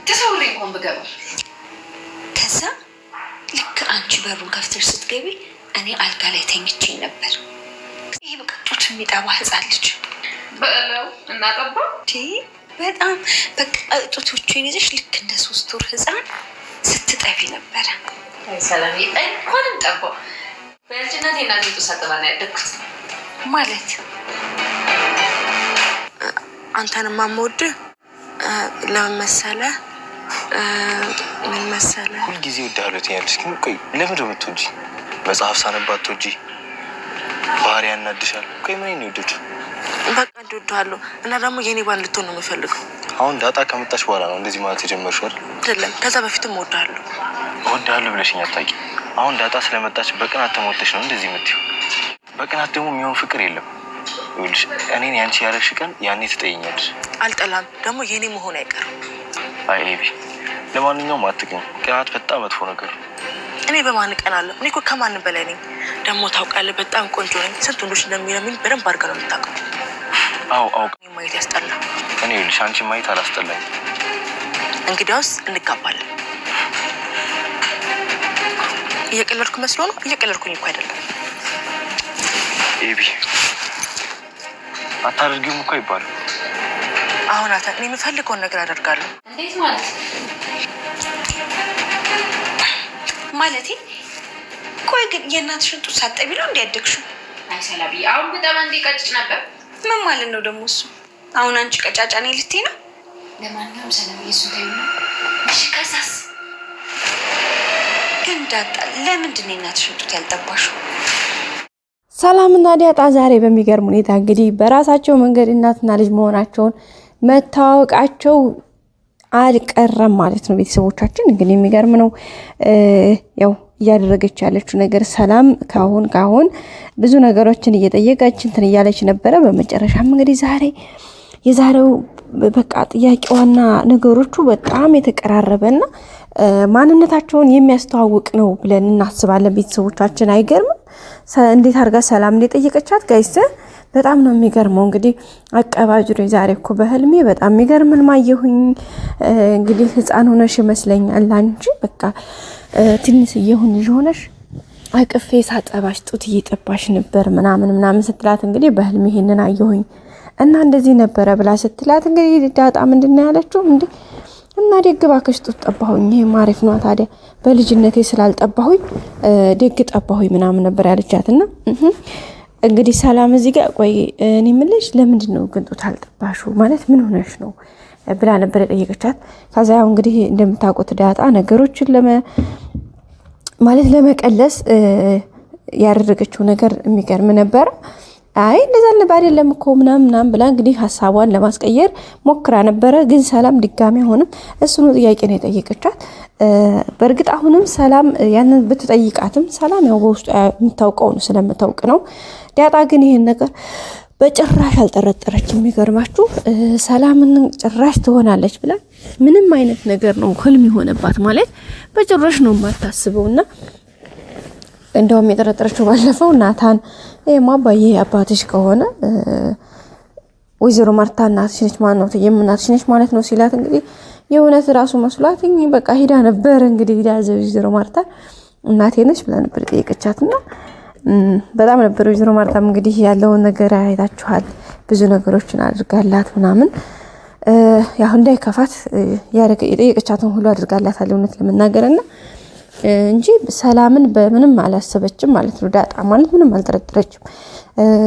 ተሰውሬ እንኳን ብገባ ከዛ ልክ አንቺ በሩን ከፍተሽ ስትገቢ እኔ አልጋ ላይ ተኝቼ ነበር። ይሄ በቃ ጡት የሚጠባ ህፃን ልጅ በለው እናጠባ በጣም በቃ ጡቶቹን ይዘሽ ልክ እንደ 3 ወር ህፃን ስትጠቢ ነበረ። ሰላም እንኳንም ጠባ። በልጅነቴ እናቴ ጡት ሳጠባ ነው ያደግኩት። ማለት አንተንማ የምወድህ ለምን መሰለህ? ምን መሰለህ? ሁልጊዜ እወድሃለሁ ትያለሽ፣ ግን ቆይ ለምን ነው የምትወጂ? መጽሐፍ ሳነባት ትወጂ፣ ባህሪ ያናድሻል። ቆይ ምን ነው የወደድሽው? በቃ እወድሃለሁ እና ደግሞ የኔ ባል ልትሆን ነው የምፈልገው። አሁን ዳጣ ከመጣች በኋላ ነው እንደዚህ ማለት የጀመርሽው አይደል? አይደለም፣ ከዛ በፊትም እወድሃለሁ ብለሽኝ አታውቂም። አሁን ዳጣ ስለመጣች በቅናት ተሞተሽ ነው እንደዚህ የምትይው። በቅናት ደግሞ የሚሆን ፍቅር የለም። ይኸውልሽ እኔን ያንቺ ያረግሽ ቀን ያኔ ትጠይኛለሽ። አልጠላም፣ ደግሞ የኔ መሆን አይቀርም። አይ ኤቢ፣ ለማንኛውም አትቅኝ። ቅናት በጣም መጥፎ ነገር ነው። እኔ በማን ቀናለሁ? እኔ እኮ ከማንም በላይ ነኝ። ደግሞ ታውቃለህ፣ በጣም ቆንጆ ነኝ። ስንት ወንዶች እንደሚለምኝ በደንብ አድርገህ ነው የምታውቀው። አዎ ማየት ያስጠላል። እኔ ይኸውልሽ አንቺን ማየት አላስጠላኝ። እንግዲያውስ እንጋባለን። እየቀለድኩ መስሎ ነው? እየቀለድኩኝ እኮ አይደለም ኤቢ። አታደርጊውም እኮ አይባልም። አሁን እኔ የምፈልገውን ነገር አደርጋለሁ። እንዴት ማለት? ማለቴ ቆይ ግን የእናትሽን ጡት ሳጠቢ ነው እንዲያደግሽው? አይ ሰላምዬ፣ አሁን በጣም እንዲቀጭጭ ነበር። ምን ማለት ነው ደግሞ እሱ? አሁን አንቺ ቀጫጫ ነኝ ልትይ ነው? ለማንኛውም ሰላምዬ እሱን ተይው ነው። እሺ ከዛስ? ግን ዳጣ ለምንድን ነው የእናትሽን ጡት ያልጠባሽው? ሰላምና ዳጣ ዛሬ በሚገርም ሁኔታ እንግዲህ በራሳቸው መንገድ እናትና ልጅ መሆናቸውን መታወቃቸው አልቀረም ማለት ነው። ቤተሰቦቻችን እንግዲህ የሚገርም ነው። ያው እያደረገች ያለችው ነገር ሰላም ካሁን ብዙ ነገሮችን እየጠየቀች እንትን እያለች ነበረ። በመጨረሻም እንግዲህ የዛሬው በቃ ጥያቄዋና ነገሮቹ በጣም የተቀራረበና ማንነታቸውን የሚያስተዋውቅ ነው ብለን እናስባለን። ቤተሰቦቻችን አይገርምም? እንዴት አድርጋ ሰላም እንደጠየቀቻት ጋይስ በጣም ነው የሚገርመው። እንግዲህ አቀባጅሮ ዛሬ እኮ በህልሜ በጣም የሚገርምን ማየሁኝ። እንግዲህ ህፃን ሆነሽ ይመስለኛል አንቺ በቃ ትንሽ ሆነሽ አቅፌ ሳጠባሽ ጡት እየጠባሽ ነበር ምናምን ስትላት እንግዲህ በህልሜ ይሄንን አየሁኝ እና እንደዚህ ነበረ ብላ ስትላት እንግዲህ ዳጣ ምንድነው ያለችው? እንዴ እና ደግ ባክሽ ጡት ጠባሁኝ፣ ይሄ ማሪፍ ነው ታዲያ በልጅነቴ ስላልጠባሁኝ ደግ ጠባሁኝ ምናምን ነበር ያለቻትና እንግዲህ ሰላም እዚህ ጋር ቆይ እኔ የምልሽ ለምንድን ነው ግን ጡት አልጠባሽው ማለት ምን ሆነሽ ነው ብላ ነበር የጠየቀቻት። ከዛ ያው እንግዲህ እንደምታውቁት ዳጣ ነገሮችን ለመቀለስ ያደረገችው ነገር የሚገርም ነበር። አይ እንደዛ አይደለም እኮ ምናምን ብላ እንግዲህ ሀሳቧን ለማስቀየር ሞክራ ነበረ። ግን ሰላም ድጋሚ አሁንም እሱኑ ጥያቄ ነው የጠየቀቻት። በእርግጥ አሁንም ሰላም ያንን ብትጠይቃትም ሰላም ያው በውስጡ የምታውቀው ነው ስለምታውቅ ነው። ዳጣ ግን ይሄን ነገር በጭራሽ አልጠረጠረችም። የሚገርማችሁ ሰላምን ጭራሽ ትሆናለች ብላ ምንም አይነት ነገር ነው ህልም የሆነባት ማለት በጭራሽ ነው የማታስበውና እንደውም የጠረጠረችው ባለፈው ናታን የማባዬ አባትሽ ከሆነ ወይዘሮ ማርታ እናትሽ ነች የምናትሽ ነች ማለት ነው ሲላት እንግዲህ የእውነት ራሱ መስሏት በቃ ሄዳ ነበር እንግዲህ ወይዘሮ ማርታ እናቴ ነች ብላ ነበር ጠየቀቻትና በጣም ነበር ወይዘሮ ማርታም እንግዲህ ያለውን ነገር አይታችኋል። ብዙ ነገሮችን አድርጋላት ምናምን ያው እንዳይከፋት የጠየቀቻትን ሁሉ አድርጋላታል እውነት ለመናገርና እንጂ ሰላምን በምንም አላሰበችም ማለት ነው። ዳጣ ማለት ምንም አልጠረጠረችም።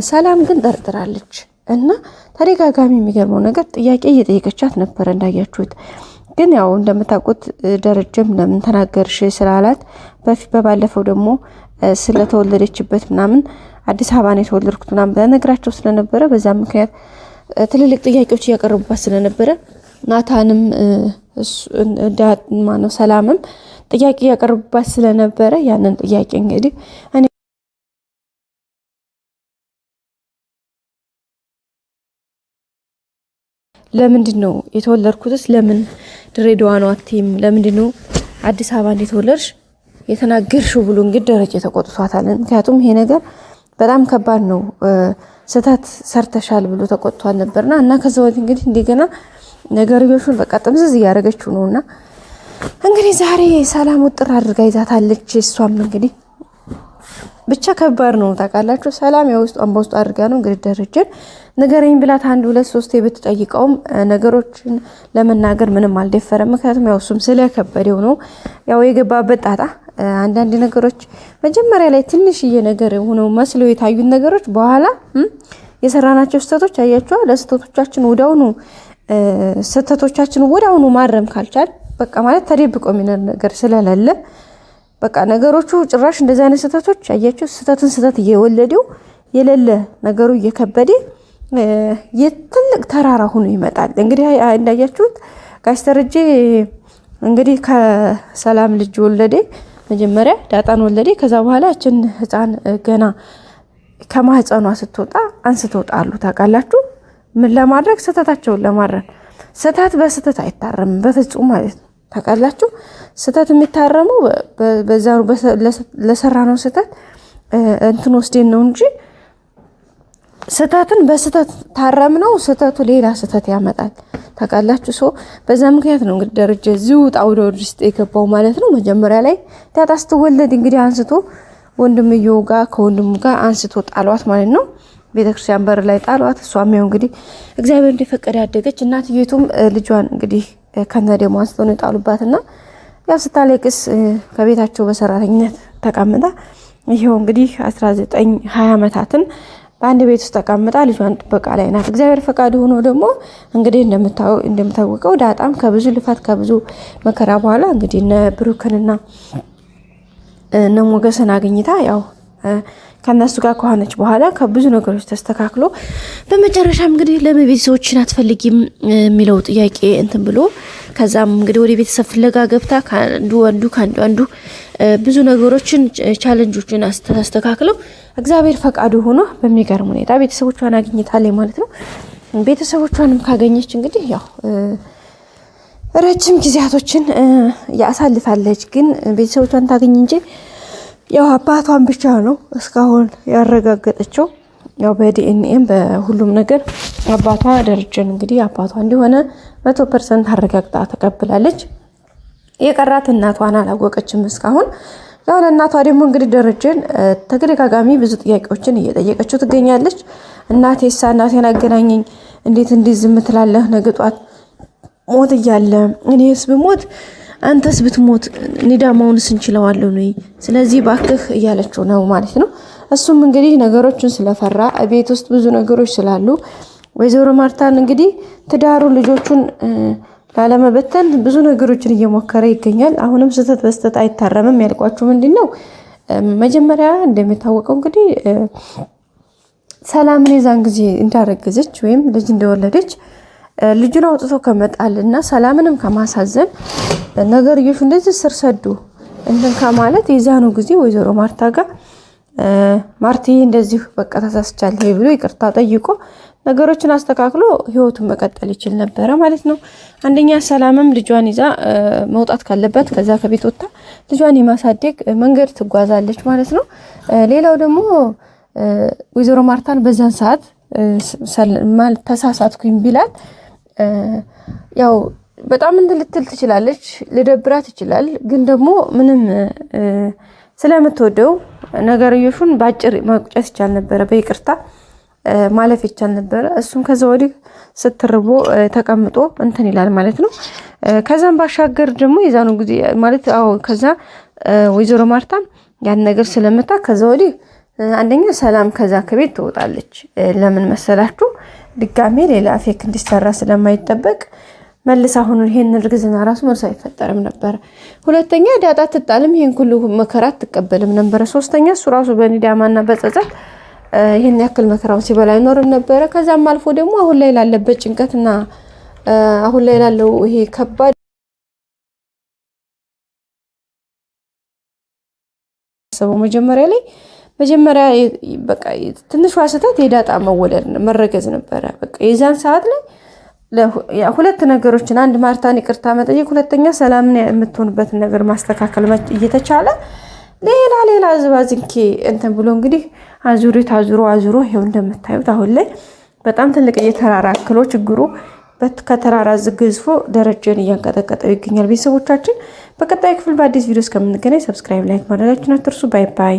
ሰላም ግን ጠርጥራለች እና ተደጋጋሚ የሚገርመው ነገር ጥያቄ እየጠየቀቻት ነበር እንዳያችሁት። ግን ያው እንደምታውቁት ደረጀም ለምን ተናገርሽ ስላላት በባለፈው ደግሞ ስለተወለደችበት ምናምን አዲስ አበባ ነው የተወለድኩት ምናምን ብላ ነግራቸው ስለነበረ በዛ ምክንያት ትልልቅ ጥያቄዎች እያቀረቡባት ስለነበረ ናታንም ሰላምም ጥያቄ ያቀርቡባት ስለነበረ ያንን ጥያቄ እንግዲህ እኔ ለምንድን ነው የተወለድኩትስ ለምን ድሬዳዋ ነው አትይም ለምንድን ነው አዲስ አበባ እንደተወለድሽ የተናገርሽው ብሎ እንግዲህ ደረጀ ተቆጥቷታል። ምክንያቱም ይሄ ነገር በጣም ከባድ ነው ስህተት ሰርተሻል ብሎ ተቆጥቷል ነበርና እና ከዛው እንግዲህ እንደገና ነገርዮሹን በቃ ጥምዝዝ እያደረገችው ነውና እንግዲህ ዛሬ ሰላም ውጥር አድርጋ ይዛታለች። እሷም እንግዲህ ብቻ ከባድ ነው ታውቃላችሁ። ሰላም የውስጧን በውስጡ አድርጋ ነው እንግዲህ ደረጀን ነገረኝ ብላት 1 2 3 ብትጠይቀውም ነገሮችን ለመናገር ምንም አልደፈረም። ምክንያቱም ያው እሱም ስለከበደው ነው ያው የገባበት ጣጣ። አንዳንድ ነገሮች መጀመሪያ ላይ ትንሽዬ ነገር ሆነው መስለው የታዩን ነገሮች በኋላ የሰራናቸው ስህተቶች አያችሁ፣ ለስህተቶቻችን ወዳውኑ ማረም ካልቻል በቃ ማለት ተደብቆ የሚነር ነገር ስለሌለ በቃ ነገሮቹ ጭራሽ እንደዚህ አይነት ስህተቶች አያችሁ፣ ስህተት እየወለደው የሌለ ነገሩ እየከበደ የትልቅ ተራራ ሆኖ ይመጣል። እንግዲህ እንዳያችሁት ጋሽ ደረጀ እንግዲህ ከሰላም ልጅ ወለደ። መጀመሪያ ዳጣን ወለደ። ከዛ በኋላ እችን ህፃን ገና ከማህፀኗ ስትወጣ አንስተው ጣሉ። ታውቃላችሁ ምን ለማድረግ? ስህተታቸውን ለማረም። ስህተት በስህተት አይታረምም በፍጹም ማለት ነው። ታውቃላችሁ ስህተት የሚታረመው በዛው ለሰራነው ስህተት እንትን ወስደን ነው እንጂ ስህተትን በስህተት ታረም ነው ስህተቱ ሌላ ስህተት ያመጣል። ታውቃላችሁ በዛ ምክንያት ነው እንግዲህ ደረጀ እዚሁ ጣውዶ ውስጥ የገባው ማለት ነው። መጀመሪያ ላይ ዳጣ ስትወለድ እንግዲህ አንስቶ ወንድምየው ጋር ከወንድሙ ጋር አንስቶ ጣሏት ማለት ነው። ቤተክርስቲያን በር ላይ ጣሏት። እሷም ያው እንግዲህ እግዚአብሔር እንደፈቀደ ያደገች እናትየቱም ልጇን እንግዲህ ከነደሞ አንስተው ነው ጣሉባትና ያው ስታለቅስ ከቤታቸው በሰራተኝነት ተቀምጣ ይሄው እንግዲህ 19 20 ዓመታትን በአንድ ቤት ውስጥ ተቀምጣ ልጇን ጥበቃ ላይ ናት። እግዚአብሔር ፈቃዱ ሆኖ ደግሞ እንግዲህ እንደምታወቀው ዳጣም ከብዙ ልፋት ከብዙ መከራ በኋላ እንግዲህ እነ ብሩክንና እነ ሞገስን አግኝታ ያው ከነሱ ጋር ከሆነች በኋላ ከብዙ ነገሮች ተስተካክሎ በመጨረሻም እንግዲህ ለምን ቤተሰቦችን አትፈልጊም የሚለው ጥያቄ እንትን ብሎ ከዛም እንግዲህ ወደ ቤተሰብ ፍለጋ ገብታ ከአንዱ ብዙ ነገሮችን ቻሌንጆችን አስተካክለው እግዚአብሔር ፈቃዱ ሆኖ በሚገርም ሁኔታ ቤተሰቦቿን አግኝታለች ማለት ነው። ቤተሰቦቿንም ካገኘች እንግዲህ ያው ረጅም ጊዜያቶችን ያሳልፋለች። ግን ቤተሰቦቿን ታገኝ እንጂ ያው አባቷን ብቻ ነው እስካሁን ያረጋገጠችው። ያው በዲኤንኤም በሁሉም ነገር አባቷ ደረጀን እንግዲህ አባቷ እንደሆነ 100% አረጋግጣ ተቀብላለች። የቀራት እናቷን አላወቀችም እስካሁን። ያው ለእናቷ ደግሞ እንግዲህ ደረጀን ተደጋጋሚ ብዙ ጥያቄዎችን እየጠየቀችው ትገኛለች። እናቴን አገናኘኝ፣ እንዴት ዝም ትላለህ? ነገ ጧት ሞት እያለ እኔስ ብሞት አንተስ ብትሞት ኒዳማውንስ እንችለዋለሁ ነው። ስለዚህ ባክህ እያለችው ነው ማለት ነው። እሱም እንግዲህ ነገሮችን ስለፈራ ቤት ውስጥ ብዙ ነገሮች ስላሉ ወይዘሮ ማርታን እንግዲህ ትዳሩ ልጆቹን ላለመበተን ብዙ ነገሮችን እየሞከረ ይገኛል። አሁንም ስህተት በስህተት አይታረምም። ያልኳችሁ ምንድነው መጀመሪያ እንደሚታወቀው እንግዲህ ሰላምን የዛን ጊዜ እንዳረገዘች ወይም ልጅ እንደወለደች ልጁን አውጥቶ ከመጣል እና ሰላምንም ከማሳዘን ነገርዮሹ እንደዚህ ስር ሰዱ እንትን ከማለት የዛኑ ጊዜ ወይዘሮ ማርታ ጋር ማርቲ እንደዚህ በቃ ተሳስቻለሁ ብሎ ይቅርታ ጠይቆ ነገሮችን አስተካክሎ ህይወቱን መቀጠል ይችል ነበረ ማለት ነው። አንደኛ ሰላምም ልጇን ይዛ መውጣት ካለበት ከዛ ከቤት ወጣ ልጇን የማሳደግ መንገድ ትጓዛለች ማለት ነው። ሌላው ደግሞ ወይዘሮ ማርታን በዛን ሰዓት ተሳሳትኩኝ ቢላት ያው በጣም ልትል ትችላለች፣ ልደብራት ይችላል። ግን ደግሞ ምንም ስለምትወደው ነገርዮሹን ባጭር መቁጨት ይቻል ነበረ፣ በይቅርታ ማለፍ ይቻል ነበረ። እሱም ከዛ ወዲህ ስትርቦ ተቀምጦ እንትን ይላል ማለት ነው። ከዛም ባሻገር ደግሞ የዛኑ ጊዜ ማለት ከዛ ወይዘሮ ማርታም ያን ነገር ስለመታ ከዛ ወዲህ አንደኛ ሰላም ከዛ ከቤት ትወጣለች። ለምን መሰላችሁ? ድጋሜ ሌላ ፌክ እንዲሰራ ስለማይጠበቅ መልስ አሁን ይሄን እርግዝና ራሱ መልስ አይፈጠርም ነበር። ሁለተኛ ዳጣ ትጣልም ይሄን ሁሉ መከራ ትቀበልም ነበር። ሶስተኛ እሱ ራሱ በኒዳማና በጸጸት ይሄን ያክል መከራው ሲበላ አይኖርም ነበር። ከዛም አልፎ ደግሞ አሁን ላይ ላለበት ጭንቀትና አሁን ላይ ላለው ይሄ ከባድ ሰው መጀመሪያ በቃ ትንሿ ስህተት የዳጣ መረገዝ ነበረ። በቃ የዛን ሰዓት ላይ ሁለት ነገሮችን አንድ ማርታን ይቅርታ መጠየቅ፣ ሁለተኛ ሰላምን የምትሆንበትን ነገር ማስተካከል እየተቻለ ሌላ ዝባዝንኬ እንትን ብሎ እንግዲህ አዙሮ ይሄው እንደምታዩት አሁን ላይ በጣም ትልቅ እየተራራክሎ ችግሩ ከተራራ ግዝፎ ደረጃን እያንቀጠቀጠው ይገኛል። ቤተሰቦቻችን በቀጣይ ክፍል በአዲስ ቪዲዮ እስከምንገናኝ ሰብስክራይብ፣ ላይክ ማድረጋችሁን አትርሱ። ባይ ባይ።